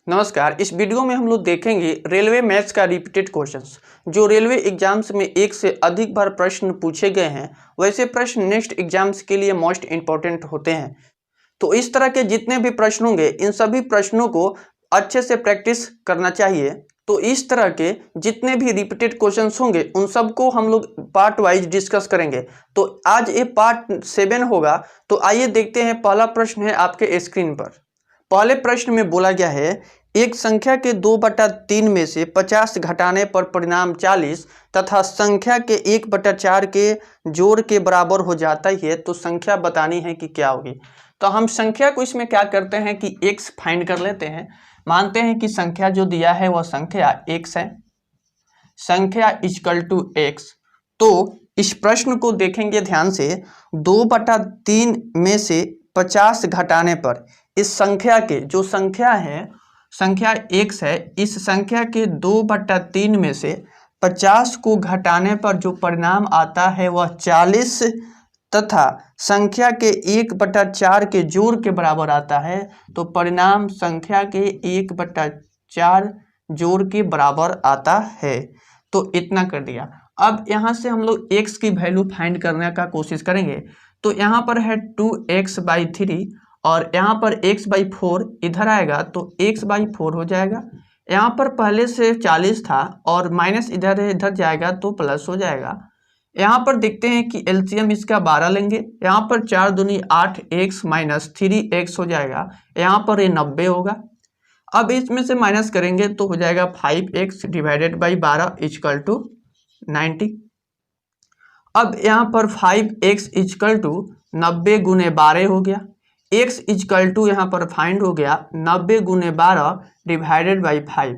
नमस्कार। इस वीडियो में हम लोग देखेंगे रेलवे मैथ्स का रिपीटेड क्वेश्चंस। जो रेलवे एग्जाम्स में एक से अधिक बार प्रश्न पूछे गए हैं, वैसे प्रश्न नेक्स्ट एग्जाम्स के लिए मोस्ट इंपॉर्टेंट होते हैं। तो इस तरह के जितने भी प्रश्न होंगे, इन सभी प्रश्नों को अच्छे से प्रैक्टिस करना चाहिए। तो इस तरह के जितने भी रिपीटेड क्वेश्चंस होंगे, उन सबको हम लोग पार्ट वाइज डिस्कस करेंगे। तो आज ये पार्ट 7 होगा। तो आइए देखते हैं। पहला प्रश्न है आपके स्क्रीन पर। पहले प्रश्न में बोला गया है, एक संख्या के 2/3 में से 50 घटाने पर परिणाम 40 तथा संख्या के 1/4 के जोड़ के बराबर हो जाता है, तो संख्या बतानी है कि क्या होगी। तो हम संख्या को इसमें क्या करते हैं कि x फाइंड कर लेते हैं। मानते हैं कि संख्या जो दिया है वह संख्या x है, संख्या इक्वल टू x। तो इस प्रश्न को देखेंगे ध्यान से। 2/3 में से 50 घटाने पर इस संख्या के जो संख्या है, संख्या x है, इस संख्या के 2/3 में से 50 को घटाने पर जो परिणाम आता है वह 40 तथा संख्या के 1/4 के जोड़ के बराबर आता है। तो परिणाम संख्या के 1/4 जोड़ के बराबर आता है। तो इतना कर दिया। अब यहाँ से हम लोग x की वैल्यू फाइंड करने का कोशिश करेंगे। तो यहाँ पर है 2x/3 और यहाँ पर x/4 इधर आएगा तो x/4 हो जाएगा। यहाँ पर पहले से 40 था और माइनस इधर है, इधर जाएगा तो प्लस हो जाएगा। यहाँ पर देखते हैं कि एलसीएम इसका 12 लेंगे। यहाँ पर 4 दूनी 8 x माइनस 3x हो जाएगा। यहाँ पर ये 90 होगा। अब इसमें से माइनस करेंगे तो हो जाएगा 5x divided by 12 equal to 90। अब यहाँ पर 5x इक्वल टू 90 गुने 12 हो गया। x इक्वल टू यहाँ पर फाइंड हो गया 90 गुने 12 डिवाइडेड बाई 5।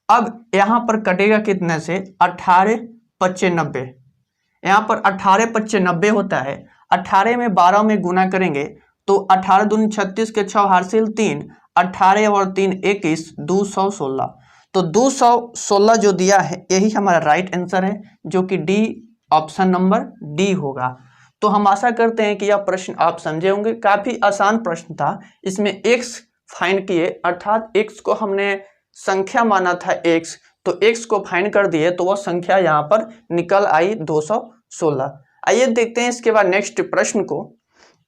अब यहाँ पर कटेगा कितने से 18×5 90। यहाँ पर 18×5 90 होता है। 18 में 12 में गुना करेंगे तो 18 दूनी 36 के 6 हासिल 3, 18 और 3 21, 216। तो 216 जो दिया है यही हमारा राइट आंसर है, जो कि डी, ऑप्शन नंबर डी होगा। तो हम आशा करते हैं कि यह प्रश्न आप समझे होंगे। काफी आसान प्रश्न था। इसमें x फाइंड किए, अर्थात x को हमने संख्या माना था x, तो x को फाइंड कर दिए तो वह संख्या यहाँ पर निकल आई 216। आइए देखते हैं इसके बाद नेक्स्ट प्रश्न को।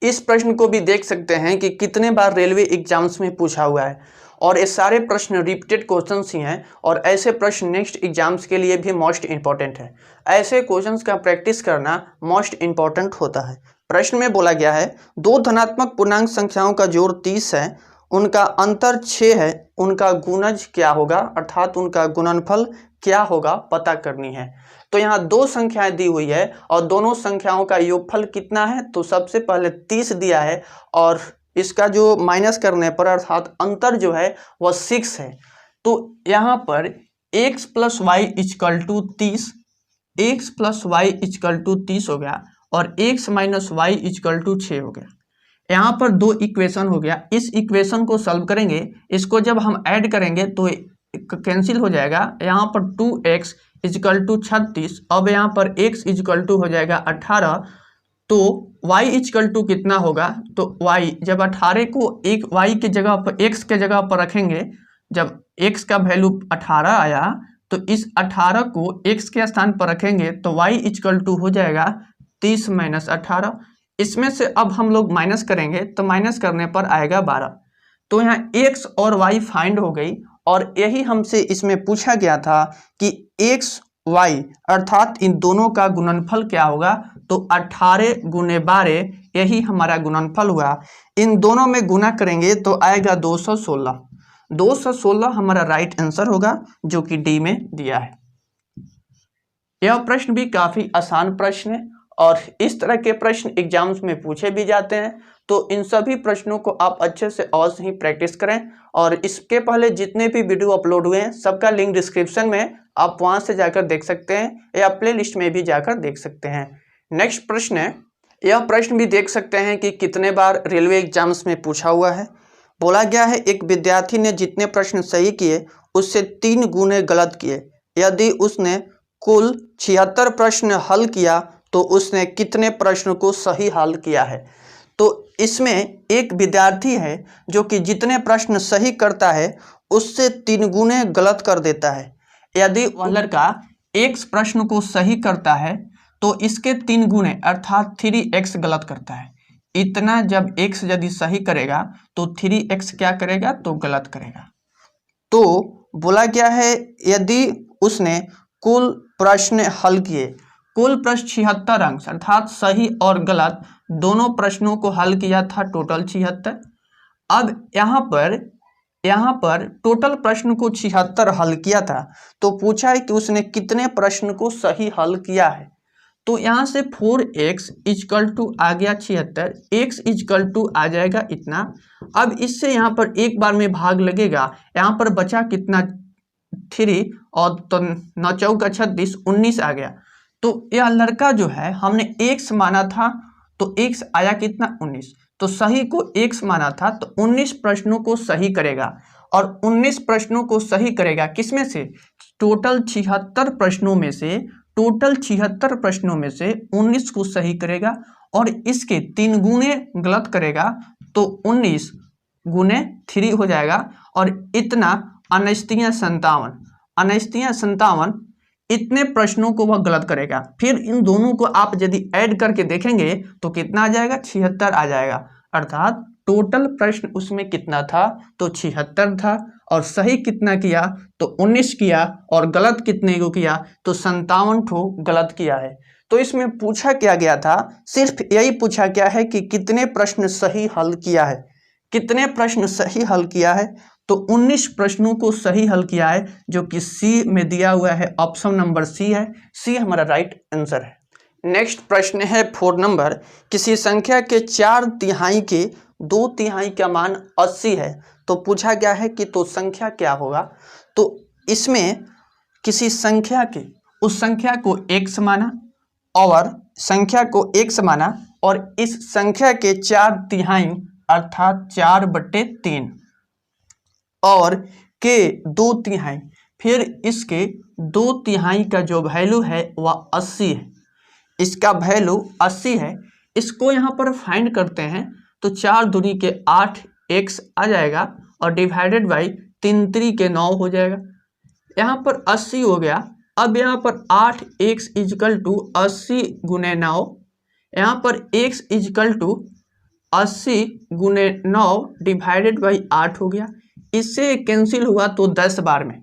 इस प्रश्न को भी देख सकते हैं कि कितने बार रेलवे एग्जाम्स में पूछा हुआ है और ये सारे प्रश्न रिपीटेड क्वेश्चंस ही हैं और ऐसे प्रश्न नेक्स्ट एग्जाम्स के लिए भी मोस्ट इंपॉर्टेंट है। ऐसे क्वेश्चंस का प्रैक्टिस करना मोस्ट इंपॉर्टेंट होता है। प्रश्न में बोला गया है, दो धनात्मक पूर्णांक संख्याओं का जोड़ 30 है, उनका अंतर 6 है, उनका गुणज क्या होगा, अर्थात उनका गुणनफल क्या होगा, पता करनी है। तो यहाँ दो संख्याएं दी हुई है और दोनों संख्याओं का योगफल कितना है। तो सबसे पहले 30 दिया है और इसका जो माइनस करने पर अर्थात अंतर जो है वह 6 है। तो यहाँ पर x + y = 30, x + y = 30 हो गया और x - y = 6 हो गया। यहाँ पर दो इक्वेशन हो गया। इस इक्वेशन को सॉल्व करेंगे, इसको जब हम ऐड करेंगे तो कैंसिल हो जाएगा। यहाँ पर 2x = 36। अब यहाँ पर x = हो जाएगा 18। तो y = कितना होगा, तो y जब 18 को एक y के जगह पर x के जगह पर रखेंगे, जब x का वैल्यू 18 आया तो इस 18 को x के स्थान पर रखेंगे तो y = हो जाएगा 30 - 18। इसमें से अब हम लोग माइनस करेंगे तो माइनस करने पर आएगा 12। तो यहाँ x और y फाइंड हो गई और यही हमसे इसमें पूछा गया था कि x y अर्थात इन दोनों का गुणनफल क्या होगा। तो 18 गुने 12 यही हमारा गुणनफल हुआ। इन दोनों में गुना करेंगे तो आएगा 216। 216 हमारा राइट आंसर होगा, जो कि डी में दिया है। यह प्रश्न भी काफी आसान प्रश्न है और इस तरह के प्रश्न एग्जाम्स में पूछे भी जाते हैं। तो इन सभी प्रश्नों को आप अच्छे से और सही प्रैक्टिस करें और इसके पहले जितने भी वीडियो अपलोड हुए हैं सबका लिंक डिस्क्रिप्शन में, आप वहां से जाकर देख सकते हैं या प्ले लिस्ट में भी जाकर देख सकते हैं। नेक्स्ट प्रश्न है, यह प्रश्न भी देख सकते हैं कि कितने बार रेलवे एग्जाम्स में पूछा हुआ है। बोला गया है, एक विद्यार्थी ने जितने प्रश्न सही किए उससे 3 गुने गलत किए। यदि उसने कुल 76 प्रश्न हल किया तो उसने कितने प्रश्न को सही हल किया है। तो इसमें एक विद्यार्थी है जो कि जितने प्रश्न सही करता है उससे 3 गुने गलत कर देता है। यदि वह लड़का x प्रश्न को सही करता है तो इसके 3 गुने अर्थात 3x गलत करता है। इतना जब x यदि सही करेगा तो 3x क्या करेगा तो गलत करेगा। तो बोला क्या है, यदि उसने कुल प्रश्न हल किए, कुल प्रश्न 76 अंक अर्थात सही और गलत दोनों प्रश्नों को हल किया था, टोटल 76। अब यहाँ पर टोटल प्रश्न को 76 हल किया था तो पूछा है कि उसने कितने प्रश्न को सही हल किया है। तो यहाँ से 4x इजकल टू आ गया 76, x इजकल टू आ जाएगा इतना। अब इससे यहाँ पर एक बार में भाग लगेगा, यहाँ पर बचा कितना 3 और तो 9 चौका 36, 19 आ गया। तो यह लड़का जो है हमने x माना था तो x आया कितना 19, तो सही को x माना था तो 19 प्रश्नों को सही करेगा और 19 प्रश्नों को सही करेगा किसमें से, टोटल 76 प्रश्नों में से, टोटल 76 प्रश्नों में से 19 को सही करेगा और इसके 3 गुने गलत करेगा तो 19 गुने 3 हो जाएगा और इतना 59 इतने प्रश्नों को वह गलत करेगा। फिर इन दोनों को आप यदि ऐड करके देखेंगे तो कितना आ जाएगा 76 आ जाएगा, अर्थात टोटल प्रश्न उसमें कितना था तो 76 था और सही कितना किया तो 19 किया और गलत कितने को किया तो 57 ठो गलत किया है। तो इसमें पूछा क्या गया था, सिर्फ यही पूछा गया है कि कितने प्रश्न सही हल किया है, कितने प्रश्न सही हल किया है। तो 19 प्रश्नों को सही हल किया है जो कि सी में दिया हुआ है, ऑप्शन नंबर सी है, सी हमारा राइट आंसर है। नेक्स्ट प्रश्न है 4 नंबर, किसी संख्या के 4 तिहाई के 2 तिहाई का मान 80 है तो पूछा गया है कि तो संख्या क्या होगा। तो इसमें किसी संख्या के उस संख्या को x माना और संख्या को x माना और इस संख्या के 4 तिहाई अर्थात 4/3 और के 2 तिहाई, फिर इसके 2 तिहाई का जो वैल्यू है वह 80 है, इसका वैल्यू 80 है। इसको यहाँ पर फाइंड करते हैं तो 4 दूनी के 8x आ जाएगा और डिवाइडेड बाई 3 3 के 9 हो जाएगा, यहाँ पर 80 हो गया। अब यहाँ पर 8x इजकल टू 80 गुने 9, यहाँ पर x इजकल टू 80 गुने 9 डिवाइडेड बाई 8 हो गया। इससे कैंसिल हुआ तो 10 बार में,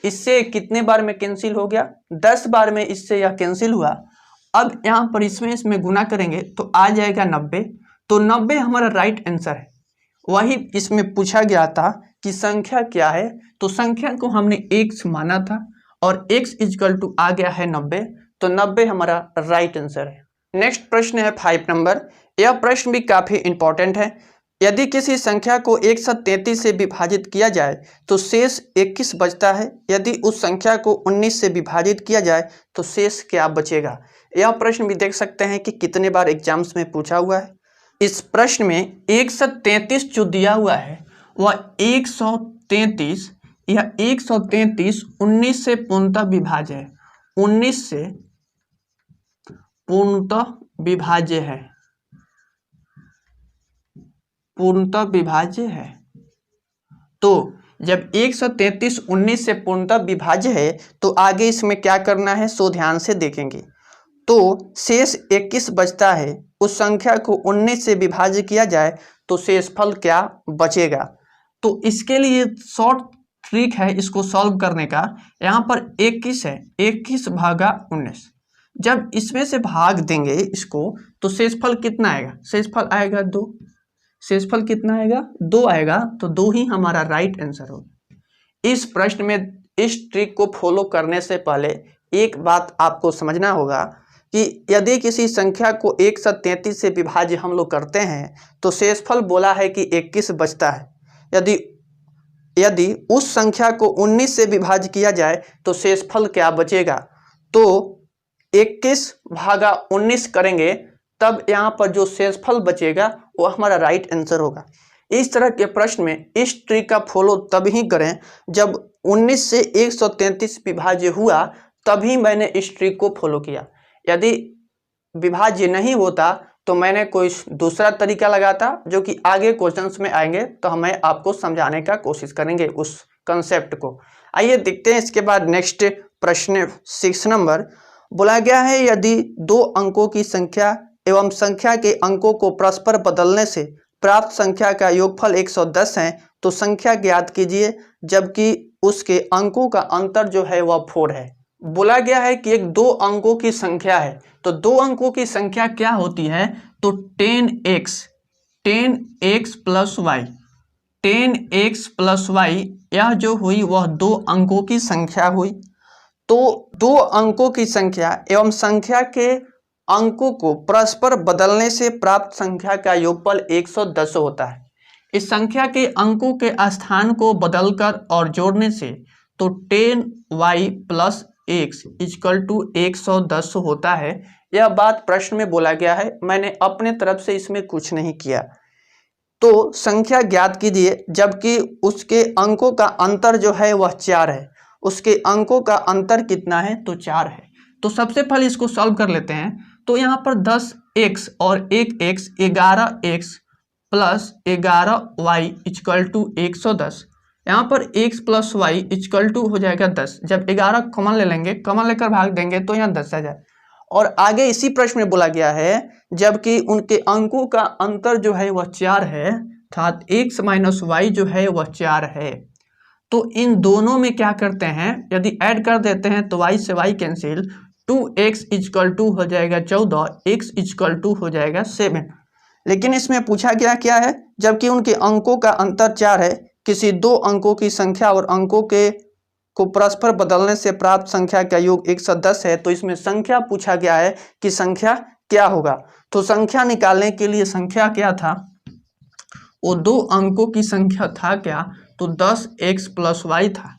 इससे कितने बार में कैंसिल हो गया 10 बार में इससे यह कैंसिल हुआ। अब यहाँ पर इसमें गुना करेंगे तो आ जाएगा 90, तो 90 हमारा राइट आंसर है। वही इसमें पूछा गया था कि संख्या क्या है, तो संख्या को हमने x माना था और x इजकल टू आ गया है 90, तो 90 हमारा राइट आंसर है। नेक्स्ट प्रश्न है 5 नंबर, यह प्रश्न भी काफ़ी इंपॉर्टेंट है। यदि किसी संख्या को 133 से विभाजित किया जाए तो शेष 21 बचता है, यदि उस संख्या को 19 से विभाजित किया जाए तो शेष क्या बचेगा। यह प्रश्न भी देख सकते हैं कि कितने बार एग्जाम्स में पूछा हुआ है। इस प्रश्न में 133 जो दिया हुआ है वह 133, यह 133 19 से पूर्णतः विभाज्य है, 19 से पूर्णतः विभाज्य है, पूर्णतः विभाज्य है। तो जब 133 19 से पूर्णतः विभाज्य है तो आगे इसमें क्या करना है सो ध्यान से देखेंगे। तो शेष 21 बचता है, उस संख्या को 19 से विभाजित किया जाए तो शेषफल क्या बचेगा। तो इसके लिए शॉर्ट ट्रिक है इसको सॉल्व करने का। यहाँ पर 21 है, 21 भागा 19, जब इसमें से भाग देंगे इसको तो शेषफल कितना आएगा, शेषफल आएगा 2, शेषफल कितना आएगा 2 आएगा, तो 2 ही हमारा राइट आंसर होगा। इस प्रश्न में इस ट्रिक को फॉलो करने से पहले एक बात आपको समझना होगा कि यदि किसी संख्या को 133 से विभाज्य हम लोग करते हैं तो शेषफल बोला है कि 21 बचता है। यदि उस संख्या को 19 से विभाज्य किया जाए तो शेषफल क्या बचेगा, तो 21 भागा 19 करेंगे तब यहाँ पर जो शेषफल बचेगा वो हमारा राइट आंसर होगा। इस तरह के प्रश्न में इस ट्रिक का फॉलो तब ही करें जब 19 से 133 विभाज्य हुआ, तभी मैंने इस ट्रिक को फॉलो किया। यदि विभाज्य नहीं होता तो मैंने कोई दूसरा तरीका लगाता जो कि आगे क्वेश्चंस में आएंगे तो हमें आपको समझाने का कोशिश करेंगे उस कंसेप्ट को। आइए देखते हैं इसके बाद नेक्स्ट प्रश्न 6 नंबर। बोला गया है यदि दो अंकों की संख्या एवं संख्या के अंकों को परस्पर बदलने से प्राप्त संख्या का योगफल 110 है तो संख्या ज्ञात कीजिए जबकि उसके अंकों का अंतर जो है वह 4 है। बोला गया है कि एक दो अंकों की संख्या है, तो दो अंकों की संख्या क्या होती है, तो 10x plus Y, 10x plus Y यह जो हुई वह दो अंकों की संख्या हुई। तो दो अंकों की संख्या एवं संख्या के अंकों को परस्पर बदलने से प्राप्त संख्या का योगफल 110 होता है। इस संख्या के अंकों के स्थान को बदलकर और जोड़ने से तो 10y plus x equal to 110 होता है। यह बात प्रश्न में बोला गया है, मैंने अपने तरफ से इसमें कुछ नहीं किया। तो संख्या ज्ञात कीजिए जबकि उसके अंकों का अंतर जो है वह 4 है। उसके अंकों का अंतर कितना है, तो 4 है। तो सबसे पहले इसको सॉल्व कर लेते हैं। तो यहाँ पर 10x और 1x 11x plus 11y equal to 110। यहाँ पर x plus y equal to हो जाएगा 10। जब 11 कॉमन ले लेंगे, कॉमन लेकर भाग देंगे तो यहाँ 10 आ जाए। और आगे इसी प्रश्न में बोला गया है जबकि उनके अंकों का अंतर जो है वह 4 है, अर्थात x माइनस वाई जो है वह 4 है। तो इन दोनों में क्या करते हैं, यदि ऐड कर देते हैं तो y से y cancel, 2x equal to हो जाएगा 14, x इक्वल टू हो जाएगा 7। लेकिन इसमें पूछा गया क्या है, जबकि उनके अंकों का अंतर 4 है, किसी दो अंकों की संख्या और अंकों के को परस्पर बदलने से प्राप्त संख्या का योग 110 है। तो इसमें संख्या पूछा गया है कि संख्या क्या होगा। तो संख्या निकालने के लिए संख्या क्या था, वो दो अंकों की संख्या था क्या, तो 10x प्लस वाई था,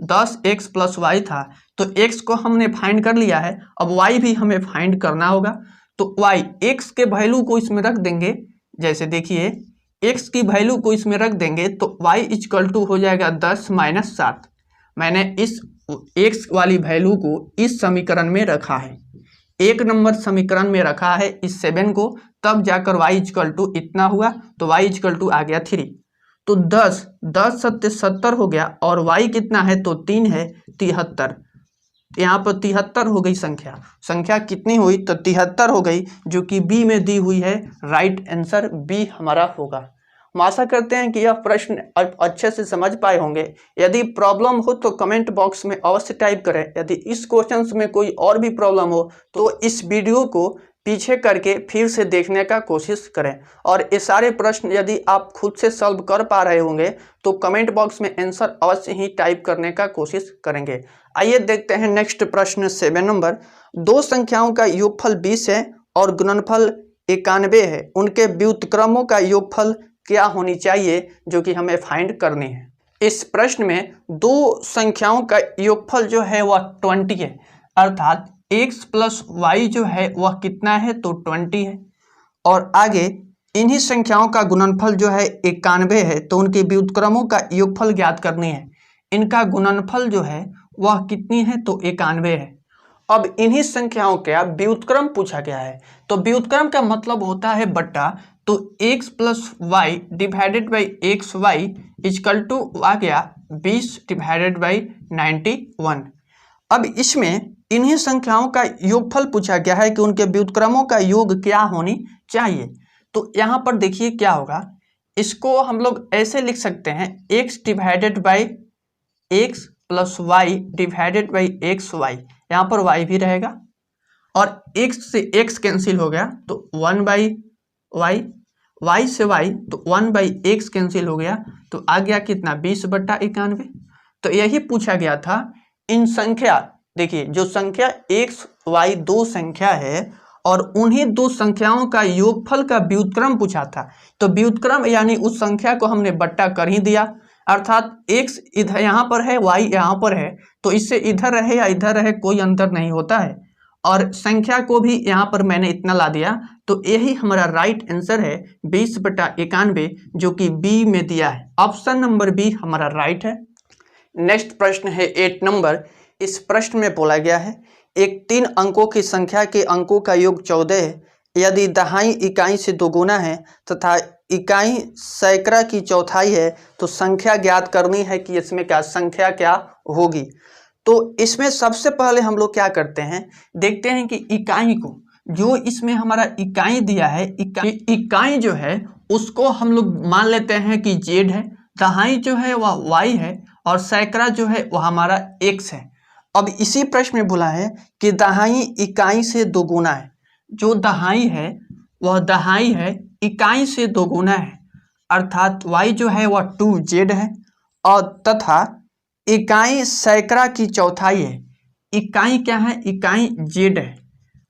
10x प्लस वाई था। तो x को हमने फाइंड कर लिया है, अब y भी हमें फाइंड करना होगा। तो y x के वैल्यू को इसमें रख देंगे, जैसे देखिए x की वैल्यू को इसमें रख देंगे तो y इक्वल टू हो जाएगा 10 माइनस 7। मैंने इस x वाली वैल्यू को इस समीकरण में रखा है, 1 नंबर समीकरण में रखा है इस 7 को, तब जाकर y इक्वल टू इतना हुआ। तो y इक्वल टू आ गया 3। तो 10 सत्ते 70 हो गया और y कितना है, तो 3 है, 73। यहाँ पर 73 हो गई संख्या कितनी हुई, तो 73 हो गई, जो कि बी में दी हुई है। राइट आंसर बी हमारा होगा। हम आशा करते हैं कि यह प्रश्न अच्छे से समझ पाए होंगे। यदि प्रॉब्लम हो तो कमेंट बॉक्स में अवश्य टाइप करें। यदि इस क्वेश्चंस में कोई और भी प्रॉब्लम हो तो इस वीडियो को पीछे करके फिर से देखने का कोशिश करें। और ये सारे प्रश्न यदि आप खुद से सॉल्व कर पा रहे होंगे तो कमेंट बॉक्स में आंसर अवश्य ही टाइप करने का कोशिश करेंगे। आइए देखते हैं नेक्स्ट प्रश्न 7 नंबर। दो संख्याओं का योगफल 20 है और गुणनफल 91 है, उनके व्युत्क्रमों का योगफल क्या होनी चाहिए, जो कि हमें फाइंड करनी है। इस प्रश्न में दो संख्याओं का योगफल जो है वह 20 है, अर्थात x प्लस वाई जो है वह कितना है, तो 20 है। और आगे इन्हीं संख्याओं का गुणनफल जो है 91 है, तो उनके व्युत्क्रमों का योगफल ज्ञात करनी है। इनका गुणनफल जो है वह कितनी है, तो 91 है। अब इन्हीं संख्याओं का व्युत्क्रम पूछा गया है, तो व्युत्क्रम का मतलब होता है बट्टा। तो x plus y divided by x y equal to आ गया 20 डिवाइडेड बाई 91। अब इसमें इन्हीं संख्याओं का योगफल पूछा गया है कि उनके व्युत्क्रमों का योग क्या होनी चाहिए। तो यहाँ पर देखिए क्या होगा, इसको हम लोग ऐसे लिख सकते हैं, x divided by x plus y divided by x y, यहाँ पर y भी रहेगा और x से x कैंसिल हो गया तो 1 बाई वाई, y से y तो 1 बाई एक्स कैंसिल हो गया, तो आ गया कितना 20 बट्टा 91। तो यही पूछा गया था। इन संख्या देखिए, जो संख्या x y दो संख्या है और उन्हीं दो संख्याओं का योगफल का व्युत्क्रम पूछा था। तो व्युत्क्रम यानी उस संख्या को हमने बट्टा कर ही दिया, अर्थात x इधर यहाँ पर है, y यहाँ पर है, तो इससे इधर रहे या इधर रहे कोई अंतर नहीं होता है। और संख्या को भी यहाँ पर मैंने इतना ला दिया, तो यही हमारा राइट आंसर है 20 बटा 91, जो कि बी में दिया है। ऑप्शन नंबर बी हमारा राइट है। नेक्स्ट प्रश्न है 8 नंबर। इस प्रश्न में बोला गया है एक 3 अंकों की संख्या के अंकों का योग 14 है, यदि दहाई इकाई से दोगुना है तथा इकाई सैकड़ा की चौथाई है तो संख्या ज्ञात करनी है कि इसमें क्या संख्या क्या होगी। तो इसमें सबसे पहले हम लोग क्या करते हैं, देखते हैं कि इकाई को, जो इसमें हमारा इकाई दिया है, इकाई जो है उसको हम लोग मान लेते हैं कि जेड है, दहाई जो है वह वाई है और सैकड़ा जो है वह हमारा एक्स है। अब इसी प्रश्न में बोला है कि दहाई इकाई से दोगुना है, जो दहाई है वह दहाई है इकाई से दोगुना है, अर्थात y जो है वह 2z है और तथा इकाई सैकड़ा की चौथाई है। इकाई क्या है, इकाई z है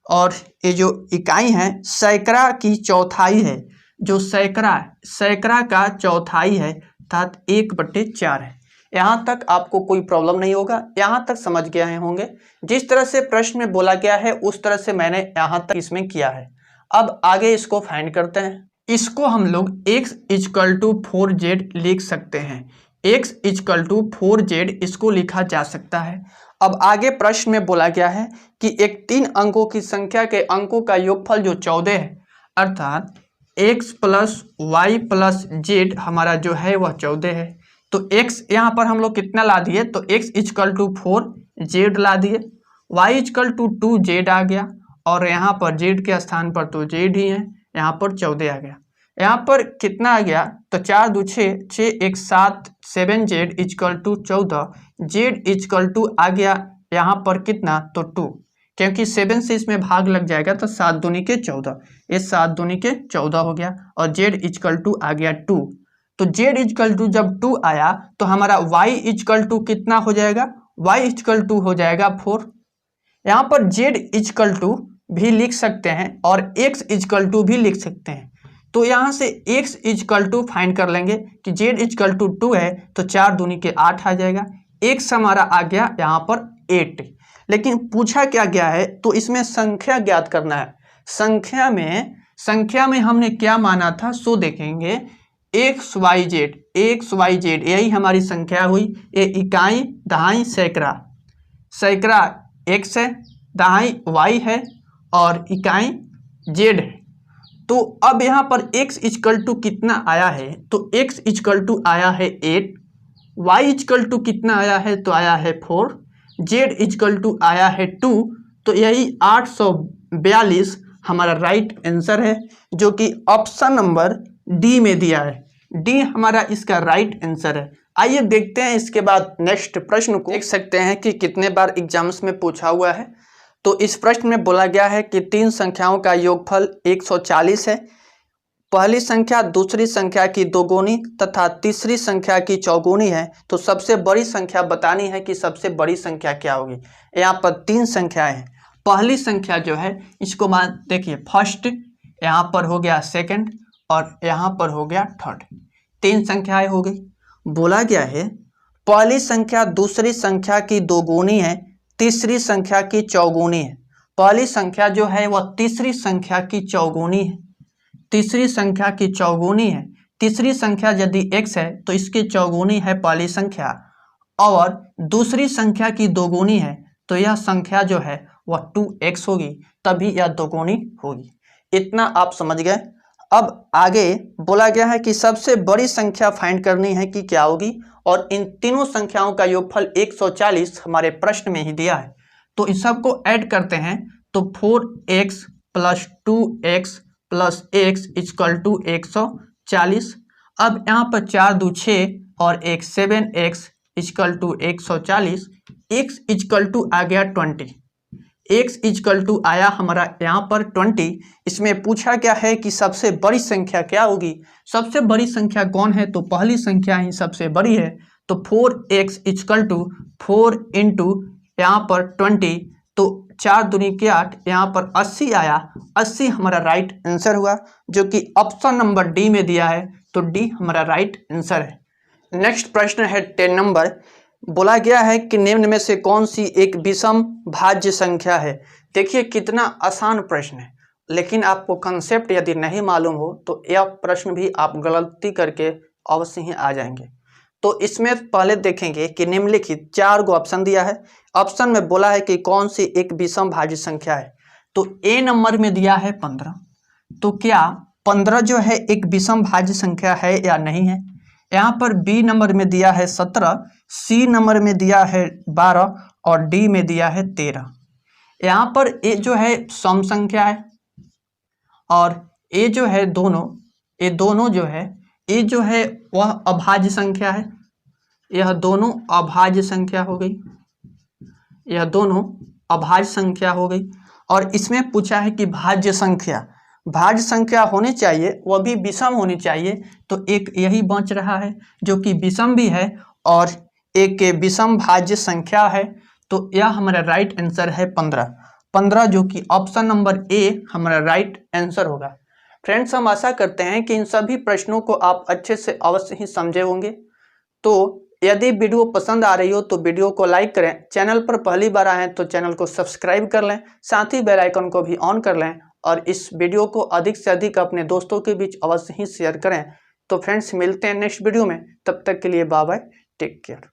और ये जो इकाई है सैकड़ा की चौथाई है, जो सैकड़ा का चौथाई है अर्थात 1/4 है। यहाँ तक आपको कोई प्रॉब्लम नहीं होगा, यहाँ तक समझ गए होंगे। जिस तरह से प्रश्न में बोला गया है उस तरह से मैंने यहाँ तक इसमें किया है। अब आगे इसको फाइंड करते हैं। इसको हम लोग x = 4z लिख सकते हैं। x = 4z इसको लिखा जा सकता है। अब आगे प्रश्न में बोला गया है कि एक 3 अंकों की संख्या के अंकों का योगफल जो 14 है, अर्थात x + y + z हमारा जो है वह 14 है। तो x यहाँ पर हम लोग कितना ला दिए, तो x = 4z ला दिए, y = 2z आ गया और यहाँ पर z के स्थान पर तो z ही है, यहाँ पर 14 आ गया। यहाँ पर कितना आ गया, तो 4 2 6 6 1 7 7z = 14, z = आ गया यहाँ पर कितना, तो 2, क्योंकि 7 से इसमें भाग लग जाएगा तो 7 दूनी के 14, ये 7 दूनी के 14 हो गया और z = आ गया 2। तो z जब 2 आया तो हमारा y = कितना हो जाएगा, y = हो जाएगा 4। यहाँ पर z भी लिख सकते हैं और x भी लिख सकते हैं। तो यहाँ से x फाइंड कर लेंगे कि z 2 है तो 4 दूनी के 8 आ जाएगा, x हमारा आ गया यहाँ पर 8। लेकिन पूछा क्या गया है, तो इसमें संख्या ज्ञात करना है। संख्या में हमने क्या माना था सो देखेंगे, xyz यही हमारी संख्या हुई। ये इकाई दहाई सैकड़ा x है, दहाई y है और इकाई z है। तो अब यहाँ पर x = कितना आया है, तो x = आया है 8, y = कितना आया है, तो आया है 4, z = आया है 2। तो यही 842 हमारा राइट आंसर है, जो कि ऑप्शन नंबर डी में दिया है। डी हमारा इसका राइट आंसर है। आइए देखते हैं इसके बाद नेक्स्ट प्रश्न को। देख सकते हैं कि कितने बार एग्जाम्स में पूछा हुआ है। तो इस प्रश्न में बोला गया है कि 3 संख्याओं का योगफल 140 है। पहली संख्या दूसरी संख्या की दोगुनी तथा तीसरी संख्या की चौगुनी है। तो सबसे बड़ी संख्या बतानी है कि सबसे बड़ी संख्या क्या होगी। यहाँ पर 3 संख्याएं हैं। पहली संख्या जो है इसको मान देखिए, फर्स्ट, यहाँ पर हो गया सेकंड और यहाँ पर हो गया थर्ड, 3 संख्याएं हो गई। बोला गया है पहली संख्या दूसरी संख्या की दोगुनी है, तीसरी संख्या की चौगुनी है। पहली संख्या जो है वह तीसरी संख्या की चौगुनी है, तीसरी संख्या की चौगुनी है। तीसरी संख्या यदि x है तो इसकी चौगुनी है पहली संख्या, और दूसरी संख्या की दोगुनी है तो यह संख्या जो है वह 2x होगी, तभी यह दोगुनी होगी। इतना आप समझ गए। अब आगे बोला गया है कि सबसे बड़ी संख्या फाइंड करनी है कि क्या होगी, और इन तीनों संख्याओं का योगफल 140 हमारे प्रश्न में ही दिया है। तो इस सब को ऐड करते हैं तो 4x + 2x + x = 140। अब यहाँ पर 4 2 6 और 1 7x = 140। x = आ गया 20, x = आया हमारा यहाँ पर 20। इसमें पूछा क्या है कि सबसे बड़ी संख्या क्या होगी। सबसे बड़ी संख्या कौन है, तो पहली संख्या ही सबसे बड़ी है। तो 4x = 4 × यहाँ पर 20, तो 4 दूनी के 8, यहाँ पर 80 आया। 80 हमारा राइट आंसर हुआ, जो कि ऑप्शन नंबर डी में दिया है। तो डी हमारा राइट आंसर है। नेक्स्ट प्रश्न है 10 नंबर। बोला गया है कि निम्न में से कौन सी एक विषम भाज्य संख्या है। देखिए कितना आसान प्रश्न है, लेकिन आपको कंसेप्ट यदि नहीं मालूम हो तो यह प्रश्न भी आप गलती करके अवश्य ही आ जाएंगे। तो इसमें पहले देखेंगे कि निम्नलिखित 4 गो ऑप्शन दिया है। ऑप्शन में बोला है कि कौन सी एक विषम भाज्य संख्या है। तो ए नंबर में दिया है 15, तो क्या 15 जो है एक विषम भाज्य संख्या है या नहीं है। यहाँ पर बी नंबर में दिया है 17, सी नंबर में दिया है 12 और डी में दिया है 13। यहाँ पर ए जो है सम संख्या है और ए जो है ये दोनों जो है ए जो है वह अभाज्य संख्या है। यह दोनों अभाज्य संख्या हो गई, यह दोनों अभाज्य संख्या हो गई। और इसमें पूछा है कि भाज्य संख्या होनी चाहिए, वह भी विषम होनी चाहिए। तो एक यही बच रहा है जो कि विषम भी है और एक विषम भाज्य संख्या है। तो यह हमारा राइट आंसर है 15 जो कि ऑप्शन नंबर ए हमारा राइट आंसर होगा। फ्रेंड्स, हम आशा करते हैं कि इन सभी प्रश्नों को आप अच्छे से अवश्य ही समझे होंगे। तो यदि वीडियो पसंद आ रही हो तो वीडियो को लाइक करें, चैनल पर पहली बार आए हैं तो चैनल को सब्सक्राइब कर लें, साथ ही बेल आइकन को भी ऑन कर लें और इस वीडियो को अधिक से अधिक अपने दोस्तों के बीच अवश्य ही शेयर करें। तो फ्रेंड्स, मिलते हैं नेक्स्ट वीडियो में, तब तक के लिए बाय बाय, टेक केयर।